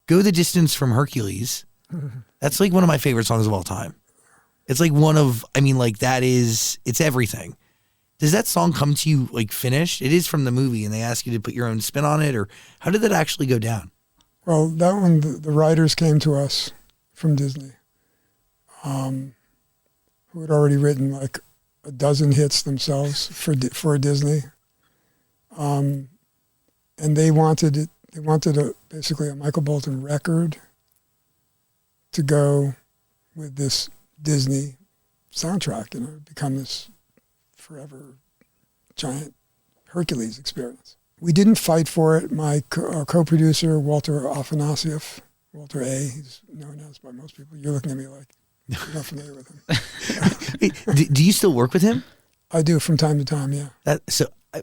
Go the Distance from Hercules. That's like one of my favorite songs of all time. It's like it's everything. Does that song come to you like finished? It is from the movie and they ask you to put your own spin on it, or how did that actually go down? Well, that one, the writers came to us from Disney, who had already written like a dozen hits themselves for Disney. And they wanted basically a Michael Bolton record to go with this Disney soundtrack, become this forever giant Hercules experience. We didn't fight for it. My co-producer, Walter Afanasieff, Walter A., he's known as by most people. You're looking at me like you're not familiar with him. Do you still work with him? I do from time to time, yeah.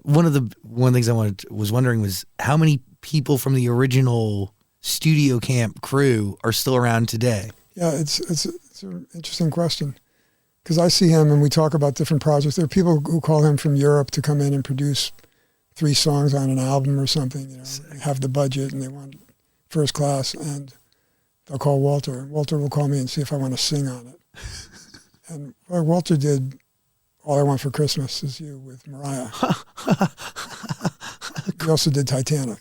One of the things I was wondering was how many people from the original studio camp crew are still around today? Yeah, it's an interesting question because I see him and we talk about different projects. There are people who call him from Europe to come in and produce 3 songs on an album or something. They have the budget and they want first class, and they'll call Walter. And Walter will call me and see if I want to sing on it. And Walter did All I Want for Christmas Is You with Mariah. He also did Titanic.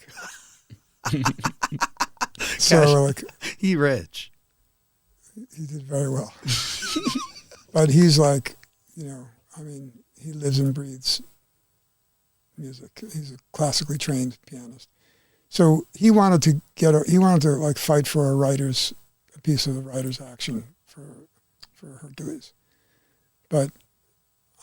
So he rich. He did very well. But he's like, he lives and breathes music. He's a classically trained pianist. So he wanted to fight for a piece of the writer's action for Hercules. But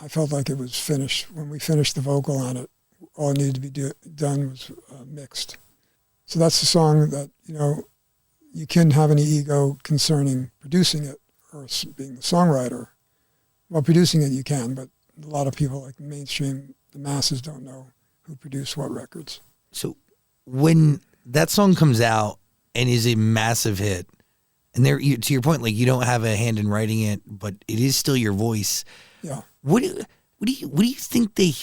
I felt like it was finished. When we finished the vocal on it, all it needed to be done was mixed. So that's the song that, you can't have any ego concerning producing it or being the songwriter. Well, producing it you can, but a lot of people, like the mainstream, the masses don't know who produced what records. So when that song comes out and is a massive hit, and to your point, like you don't have a hand in writing it, but it is still your voice. Yeah. What do you think they?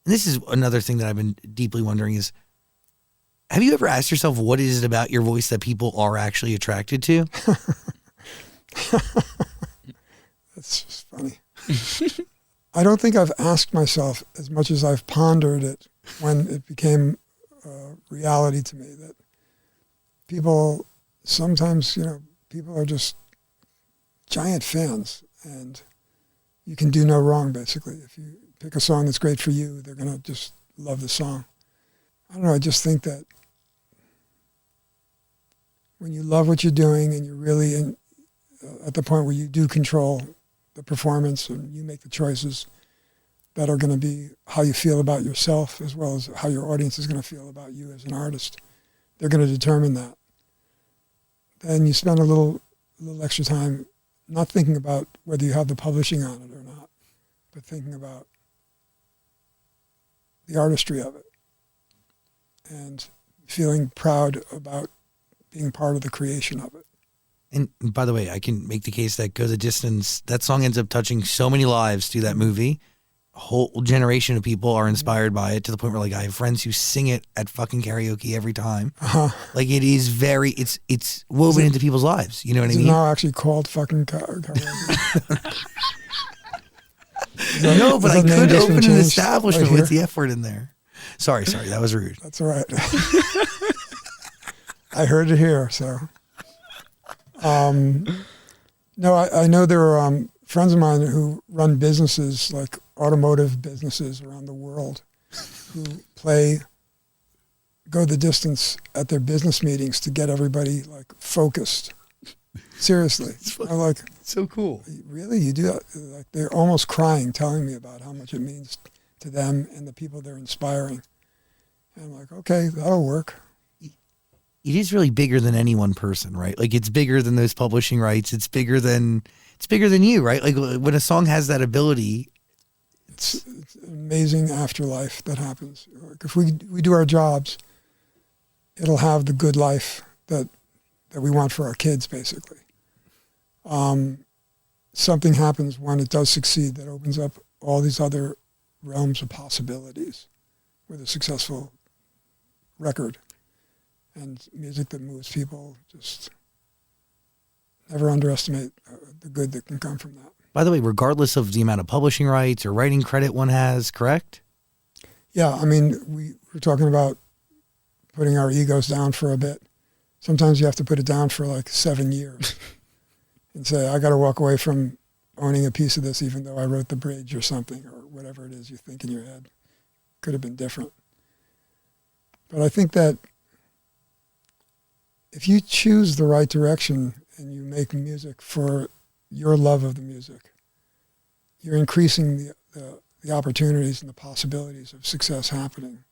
And this is another thing that I've been deeply wondering is, have you ever asked yourself what is it about your voice that people are actually attracted to? That's just funny. I don't think I've asked myself as much as I've pondered it when it became reality to me that people sometimes, people are just giant fans and you can do no wrong, basically. If you pick a song that's great for you, they're going to just love the song. I don't know, I just think that when you love what you're doing and you're really at the point where you do control the performance and you make the choices that are going to be how you feel about yourself as well as how your audience is going to feel about you as an artist, they're going to determine that. Then you spend a little extra time not thinking about whether you have the publishing on it or not, but thinking about the artistry of it and feeling proud about being part of the creation of it. And by the way, I can make the case that Go the Distance, that song ends up touching so many lives through that movie. A whole generation of people are inspired by it to the point where, like, I have friends who sing it at fucking karaoke every time. Like, it is it's woven into people's lives. You know what I mean? It's now actually called fucking karaoke. No, but I could open an establishment with the F word in there. Sorry, that was rude. That's all right. I heard it here, so. No, I know there are friends of mine who run businesses, like automotive businesses around the world, who go the distance at their business meetings to get everybody like focused. Seriously. I'm like, so cool. Really? You do that? Like, they're almost crying, telling me about how much it means to them and the people they're inspiring. And I'm like, okay, that'll work. It is really bigger than any one person, right? Like, it's bigger than those publishing rights. It's bigger than you, right? Like, when a song has that ability, it's an amazing afterlife that happens. Like, if we do our jobs, it'll have the good life that we want for our kids, basically. Something happens when it does succeed that opens up all these other realms of possibilities with a successful record. and music that moves people. Just never underestimate the good that can come from that. By the way, regardless of the amount of publishing rights or writing credit one has, correct? Yeah, I mean, we were talking about putting our egos down for a bit. Sometimes you have to put it down for like 7 years and say, I got to walk away from owning a piece of this, even though I wrote the bridge or something, or whatever it is you think in your head. Could have been different. But I think that if you choose the right direction and you make music for your love of the music, you're increasing the opportunities and the possibilities of success happening.